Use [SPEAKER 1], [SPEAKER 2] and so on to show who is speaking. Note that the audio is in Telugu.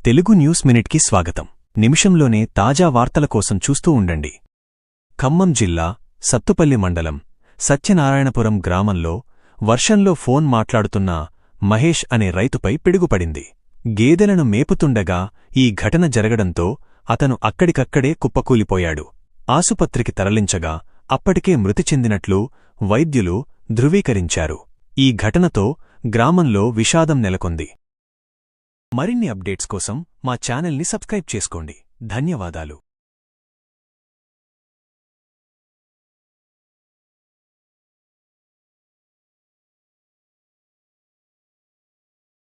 [SPEAKER 1] తెలుగు న్యూస్ మినిట్కి స్వాగతం. నిమిషంలోనే తాజా వార్తల కోసం చూస్తూ ఉండండి. ఖమ్మం జిల్లా సత్తుపల్లి మండలం సత్యనారాయణపురం గ్రామంలో వర్షంలో ఫోన్ మాట్లాడుతున్న మహేష్ అనే రైతుపై పిడుగుపడింది. గేదెలను మేపుతుండగా ఈ ఘటన జరగడంతో అతను అక్కడికక్కడే కుప్పకూలిపోయాడు. ఆసుపత్రికి తరలించగా అప్పటికే మృతి చెందినట్లు వైద్యులు ధృవీకరించారు. ఈ ఘటనతో గ్రామంలో విషాదం నెలకొంది. మరిన్ని అప్డేట్స్ కోసం మా ఛానల్ని సబ్స్క్రైబ్ చేసుకోండి. ధన్యవాదాలు.